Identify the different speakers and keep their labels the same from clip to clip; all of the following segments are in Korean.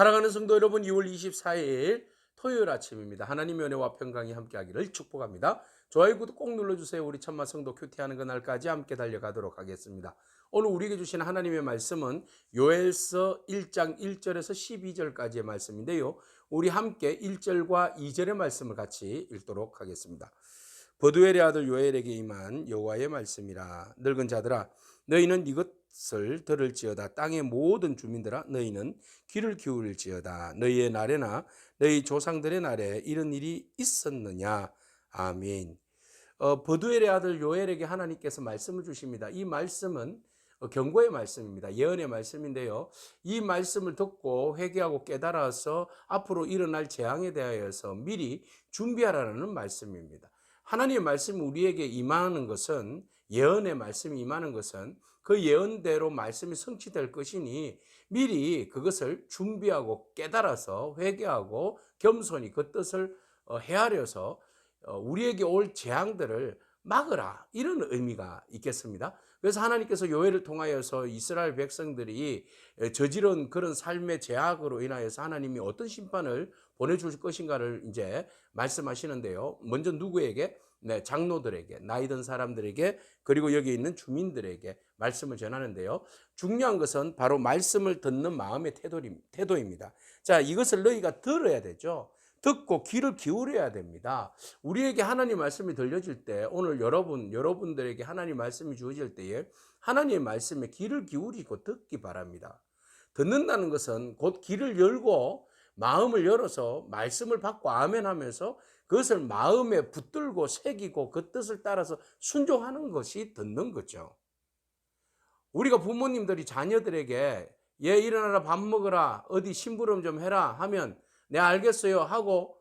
Speaker 1: 사랑하는 성도 여러분, 2월 24일 토요일 아침입니다. 하나님의 은혜와 평강이 함께하기를 축복합니다. 좋아요, 구독 꼭 눌러주세요. 우리 천마 성도 큐티하는 그날까지 함께 달려가도록 하겠습니다. 오늘 우리에게 주신 하나님의 말씀은 요엘서 1장 1절에서 12절까지의 말씀인데요. 우리 함께 1절과 2절의 말씀을 같이 읽도록 하겠습니다. 버두엘의 아들 요엘에게 임한 여호와의 말씀이라. 늙은 자들아, 너희는 이것을 들을지어다. 땅의 모든 주민들아, 너희는 귀를 기울일지어다. 너희의 날에나 너희 조상들의 날에 이런 일이 있었느냐. 아멘. 버두엘의 아들 요엘에게 하나님께서 말씀을 주십니다. 이 말씀은 경고의 말씀입니다. 예언의 말씀인데요. 이 말씀을 듣고 회개하고 깨달아서 앞으로 일어날 재앙에 대하여서 미리 준비하라는 말씀입니다. 하나님의 말씀이 우리에게 임하는 것은, 예언의 말씀이 임하는 것은 그 예언대로 말씀이 성취될 것이니 미리 그것을 준비하고 깨달아서 회개하고 겸손히 그 뜻을 헤아려서 우리에게 올 재앙들을 막으라, 이런 의미가 있겠습니다. 그래서 하나님께서 요엘을 통하여서 이스라엘 백성들이 저지른 그런 삶의 죄악으로 인하여서 하나님이 어떤 심판을 보내줄 것인가를 이제 말씀하시는데요. 먼저 누구에게? 네, 장로들에게, 나이 든 사람들에게, 그리고 여기 있는 주민들에게 말씀을 전하는데요. 중요한 것은 바로 말씀을 듣는 마음의 태도입니다. 자, 이것을 너희가 들어야 되죠. 듣고 귀를 기울여야 됩니다. 우리에게 하나님 말씀이 들려질 때, 오늘 여러분들에게 하나님 말씀이 주어질 때에 하나님의 말씀에 귀를 기울이고 듣기 바랍니다. 듣는다는 것은 곧 귀를 열고 마음을 열어서 말씀을 받고 아멘 하면서 그것을 마음에 붙들고 새기고 그 뜻을 따라서 순종하는 것이 듣는 거죠. 우리가 부모님들이 자녀들에게 얘 일어나라, 밥 먹어라, 어디 심부름 좀 해라 하면 네 알겠어요 하고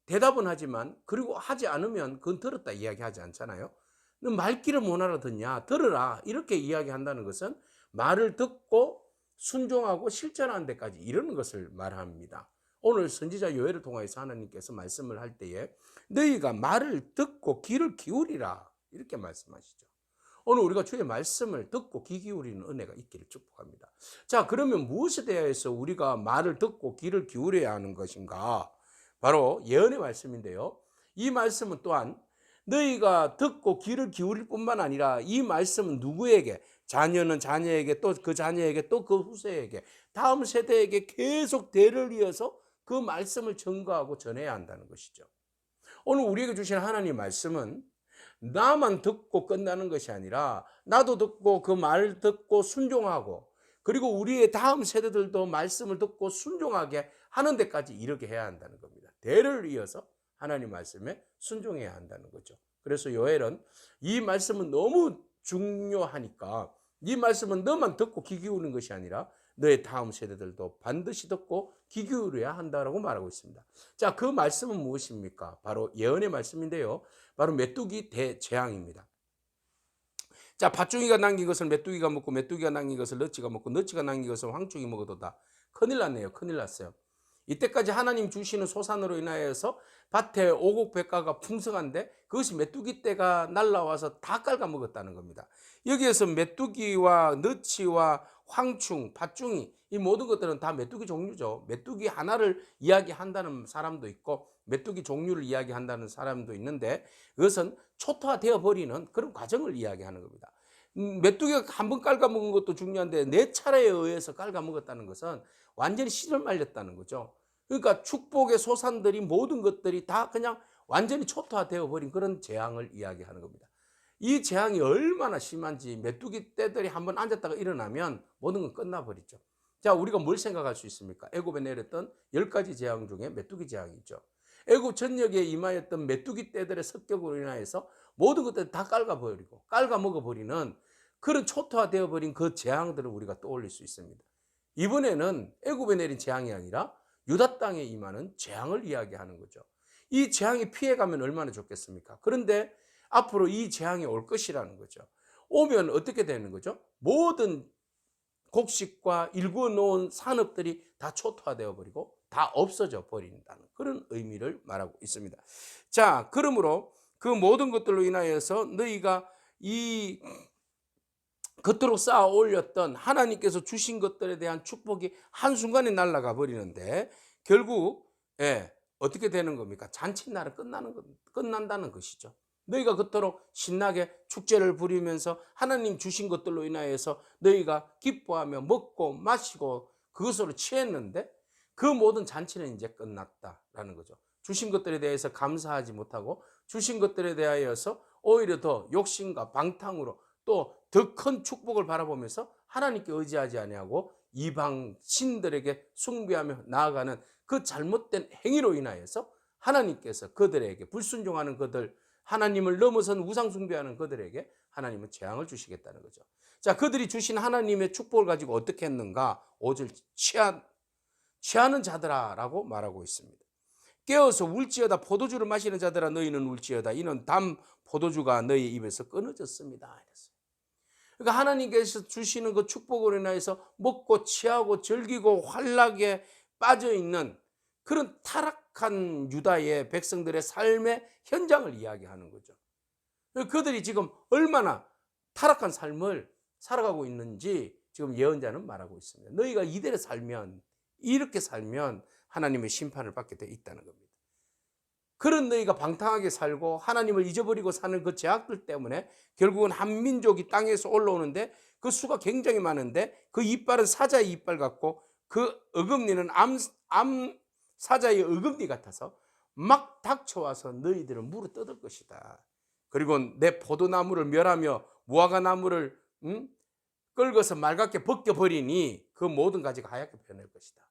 Speaker 1: 대답은 하지만, 그리고 하지 않으면 그건 들었다 이야기하지 않잖아요. 너 말귀를 못 알아듣냐, 들으라, 이렇게 이야기한다는 것은 말을 듣고 순종하고 실천하는 데까지 이르는 것을 말합니다. 오늘 선지자 요엘을 통해서 하나님께서 말씀을 할 때에 너희가 말을 듣고 귀를 기울이라, 이렇게 말씀하시죠. 오늘 우리가 주의 말씀을 듣고 귀 기울이는 은혜가 있기를 축복합니다. 자, 그러면 무엇에 대해서 우리가 말을 듣고 귀를 기울여야 하는 것인가? 바로 예언의 말씀인데요. 이 말씀은 또한 너희가 듣고 귀를 기울일 뿐만 아니라 이 말씀은 누구에게? 자녀는 자녀에게, 또 그 자녀에게, 또 그 후세에게, 다음 세대에게 계속 대를 이어서 그 말씀을 전가하고 전해야 한다는 것이죠. 오늘 우리에게 주신 하나님의 말씀은 나만 듣고 끝나는 것이 아니라 나도 듣고 그 말을 듣고 순종하고, 그리고 우리의 다음 세대들도 말씀을 듣고 순종하게 하는 데까지 이르게 해야 한다는 겁니다. 대를 이어서 하나님 말씀에 순종해야 한다는 거죠. 그래서 요엘은 이 말씀은 너무 중요하니까 이 말씀은 너만 듣고 귀 기울이는 것이 아니라 너의 다음 세대들도 반드시 듣고 귀 기울여야 한다고 말하고 있습니다. 자, 그 말씀은 무엇입니까? 바로 예언의 말씀인데요. 바로 메뚜기 대재앙입니다. 자, 팥종이가 남긴 것을 메뚜기가 먹고 메뚜기가 남긴 것을 너치가 먹고 너치가 남긴 것을 황충이 먹어도다. 큰일 났네요. 큰일 났어요. 이때까지 하나님 주시는 소산으로 인하여서 밭에 오곡백과가 풍성한데 그것이 메뚜기 떼가 날라와서 다 깔아먹었다는 겁니다. 여기에서 메뚜기와 너치와 황충, 팥중이, 이 모든 것들은 다 메뚜기 종류죠. 메뚜기 하나를 이야기한다는 사람도 있고 메뚜기 종류를 이야기한다는 사람도 있는데 그것은 초토화되어 버리는 그런 과정을 이야기하는 겁니다. 메뚜기가 한 번 깔아먹은 것도 중요한데 네 차례에 의해서 깔아먹었다는 것은 완전히 씨를 말렸다는 거죠. 그러니까 축복의 소산들이, 모든 것들이 다 그냥 완전히 초토화되어 버린 그런 재앙을 이야기하는 겁니다. 이 재앙이 얼마나 심한지 메뚜기 떼들이 한번 앉았다가 일어나면 모든 건 끝나버리죠. 자, 우리가 뭘 생각할 수 있습니까? 애굽에 내렸던 10가지 재앙 중에 메뚜기 재앙이죠. 애굽 전역에 임하였던 메뚜기 떼들의 습격으로 인하여서 모든 것들을 다 깔아버리고 깔아먹어버리는 그런 초토화되어 버린 그 재앙들을 우리가 떠올릴 수 있습니다. 이번에는 애굽에 내린 재앙이 아니라 유다 땅에 임하는 재앙을 이야기하는 거죠. 이 재앙이 피해가면 얼마나 좋겠습니까? 그런데 앞으로 이 재앙이 올 것이라는 거죠. 오면 어떻게 되는 거죠? 모든 곡식과 일구어 놓은 산업들이 다 초토화되어 버리고 다 없어져 버린다는 그런 의미를 말하고 있습니다. 자, 그러므로 그 모든 것들로 인하여서 너희가 이 그토록 쌓아 올렸던 하나님께서 주신 것들에 대한 축복이 한순간에 날아가 버리는데 결국 어떻게 되는 겁니까? 잔칫날은 끝난다는 것이죠. 너희가 그토록 신나게 축제를 부리면서 하나님 주신 것들로 인하여서 너희가 기뻐하며 먹고 마시고 그것으로 취했는데 그 모든 잔치는 이제 끝났다라는 거죠. 주신 것들에 대해서 감사하지 못하고 주신 것들에 대하여서 오히려 더 욕심과 방탕으로 또 더 큰 축복을 바라보면서 하나님께 의지하지 아니하고 이방 신들에게 숭배하며 나아가는 그 잘못된 행위로 인하여서 하나님께서 그들에게 불순종하는 그들, 하나님을 넘어선 우상 숭배하는 그들에게 하나님은 재앙을 주시겠다는 거죠. 자, 그들이 주신 하나님의 축복을 가지고 어떻게 했는가? 5절 취하는 자들아라고 말하고 있습니다. 깨어서 울지어다. 포도주를 마시는 자들아 너희는 울지어다. 이는 담 포도주가 너희 입에서 끊어졌습니다. 이랬어요. 그러니까 하나님께서 주시는 그 축복으로 인해서 먹고 취하고 즐기고 환락에 빠져 있는 그런 타락한 유다의 백성들의 삶의 현장을 이야기하는 거죠. 그들이 지금 얼마나 타락한 삶을 살아가고 있는지 지금 예언자는 말하고 있습니다. 너희가 이대로 살면, 이렇게 살면 하나님의 심판을 받게 돼 있다는 겁니다. 그런 너희가 방탕하게 살고 하나님을 잊어버리고 사는 그 죄악들 때문에 결국은 한 민족이 땅에서 올라오는데 그 수가 굉장히 많은데 그 이빨은 사자의 이빨 같고 그 어금니는 암 사자의 어금니 같아서 막 닥쳐와서 너희들을 물어 뜯을 것이다. 그리고 내 포도나무를 멸하며 무화과나무를 긁어서 맑게 벗겨버리니 그 모든 가지가 하얗게 변할 것이다.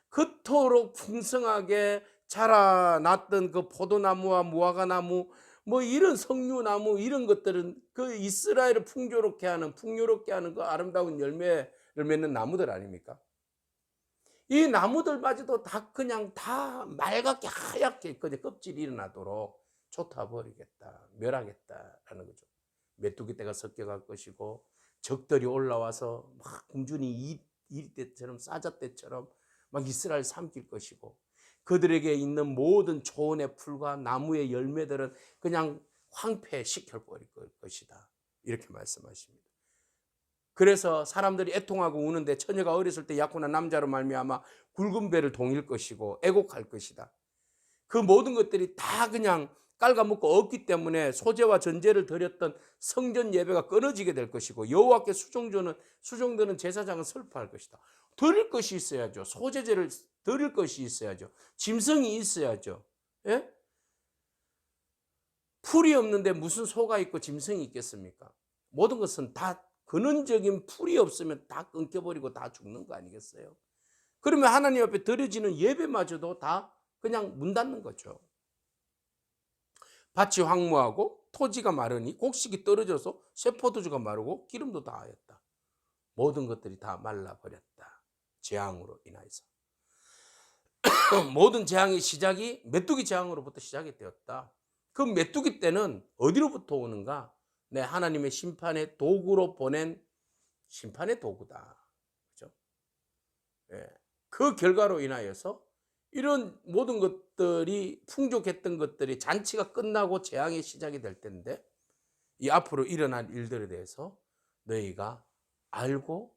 Speaker 1: 그토록 풍성하게 자라났던 그 포도나무와 무화과나무 뭐 이런 석류나무 이런 것들은 그 이스라엘을 풍요롭게 하는 그 아름다운 열매를 맺는 나무들 아닙니까? 이 나무들마저도 다 그냥 다 맑게 하얗게 그냥 껍질이 일어나도록 쫓아버리겠다, 멸하겠다라는 거죠. 메뚜기 떼가 섞여갈 것이고 적들이 올라와서 막 궁준이 이리떼처럼 사자떼처럼 막 이스라엘 삼킬 것이고 그들에게 있는 모든 조언의 풀과 나무의 열매들은 그냥 황폐시켜 버릴 것이다. 이렇게 말씀하십니다. 그래서 사람들이 애통하고 우는데 처녀가 어렸을 때 약혼한 남자로 말미암아 굵은 배를 동일 것이고 애곡할 것이다. 그 모든 것들이 다 그냥 깔아먹고 없기 때문에 소제와 전제를 드렸던 성전 예배가 끊어지게 될 것이고 여호와께 수종드는 제사장은 슬퍼할 것이다. 드릴 것이 있어야죠. 소제제를 드릴 것이 있어야죠. 짐승이 있어야죠. 예? 풀이 없는데 무슨 소가 있고 짐승이 있겠습니까? 모든 것은 다 근원적인 풀이 없으면 다 끊겨버리고 다 죽는 거 아니겠어요? 그러면 하나님 앞에 드려지는 예배마저도 다 그냥 문 닫는 거죠. 밭이 황무하고 토지가 마르니 곡식이 떨어져서 쇠포도주가 마르고 기름도 다 하였다. 모든 것들이 다 말라버렸다. 재앙으로 인하여서. 모든 재앙의 시작이 메뚜기 재앙으로부터 시작이 되었다. 그 메뚜기 때는 어디로부터 오는가? 내 하나님의 심판의 도구로 보낸 심판의 도구다. 그렇죠? 예. 그 결과로 인하여서 이런 모든 것들이 풍족했던 것들이 잔치가 끝나고 재앙의 시작이 될 텐데 이 앞으로 일어날 일들에 대해서 너희가 알고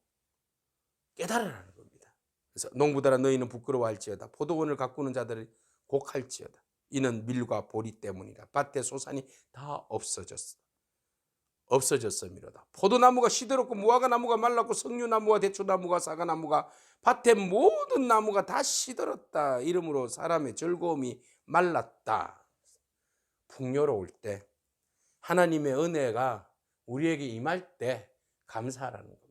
Speaker 1: 깨달으라는 겁니다. 그래서 농부들아 너희는 부끄러워할지어다. 포도원을 가꾸는 자들이 곡할지어다. 이는 밀과 보리 때문이라. 밭의 소산이 다 없어졌음이로다. 포도나무가 시들었고 무화과나무가 말랐고 석류나무와 대추나무가 사과나무가 밭의 모든 나무가 다 시들었다. 이러므로 사람의 즐거움이 말랐다. 풍요로울 때 하나님의 은혜가 우리에게 임할 때 감사하라는 겁니다.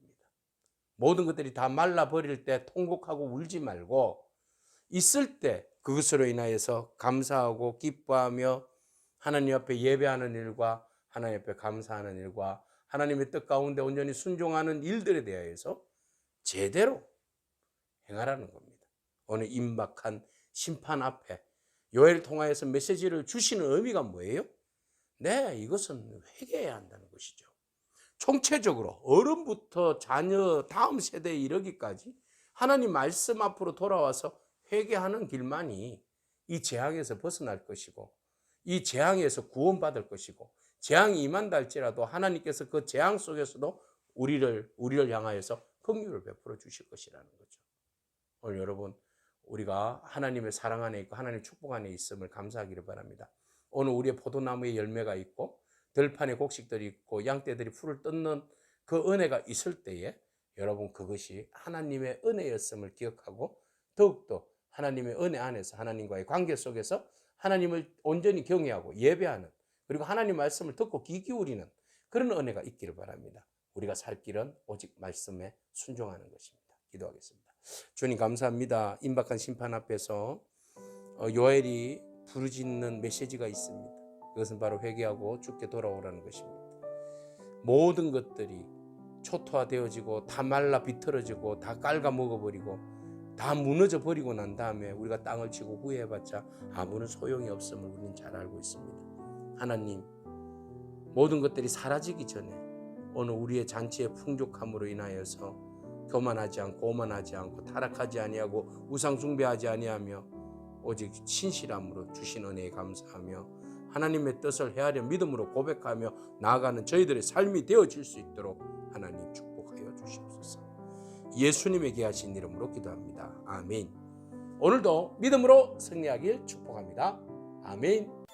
Speaker 1: 모든 것들이 다 말라버릴 때 통곡하고 울지 말고 있을 때 그것으로 인하여서 감사하고 기뻐하며 하나님 앞에 예배하는 일과 하나님 앞에 감사하는 일과 하나님의 뜻 가운데 온전히 순종하는 일들에 대하여서 제대로 행하라는 겁니다. 오늘 임박한 심판 앞에 요엘을 통하여서 메시지를 주시는 의미가 뭐예요? 네, 이것은 회개해야 한다는 것이죠. 총체적으로 어른부터 자녀 다음 세대에 이르기까지 하나님 말씀 앞으로 돌아와서 회개하는 길만이 이 재앙에서 벗어날 것이고 이 재앙에서 구원받을 것이고 재앙이 임한다 할지라도 하나님께서 그 재앙 속에서도 우리를 향하여서 긍휼을 베풀어 주실 것이라는 거죠. 오늘 여러분, 우리가 하나님의 사랑 안에 있고 하나님의 축복 안에 있음을 감사하기를 바랍니다. 오늘 우리의 포도나무에 열매가 있고 들판에 곡식들이 있고 양떼들이 풀을 뜯는 그 은혜가 있을 때에 여러분, 그것이 하나님의 은혜였음을 기억하고 더욱더 하나님의 은혜 안에서 하나님과의 관계 속에서 하나님을 온전히 경외하고 예배하는, 그리고 하나님 말씀을 듣고 귀 기울이는 그런 은혜가 있기를 바랍니다. 우리가 살 길은 오직 말씀에 순종하는 것입니다. 기도하겠습니다. 주님 감사합니다. 임박한 심판 앞에서 요엘이 부르짖는 메시지가 있습니다. 그것은 바로 회개하고 주께 돌아오라는 것입니다. 모든 것들이 초토화되어지고 다 말라 비틀어지고 다 깔아 먹어버리고 다 무너져 버리고 난 다음에 우리가 땅을 치고 후회해봤자 아무런 소용이 없음을 우리는 잘 알고 있습니다. 하나님, 모든 것들이 사라지기 전에 오늘 우리의 잔치의 풍족함으로 인하여서 교만하지 않고 오만하지 않고 타락하지 아니하고 우상 숭배하지 아니하며 오직 신실함으로 주신 은혜에 감사하며 하나님의 뜻을 헤아려 믿음으로 고백하며 나아가는 저희들의 삶이 되어질 수 있도록 하나님 축복하여 주시옵소서. 예수님의 귀하신 이름으로 기도합니다. 아멘. 오늘도 믿음으로 승리하길 축복합니다. 아멘.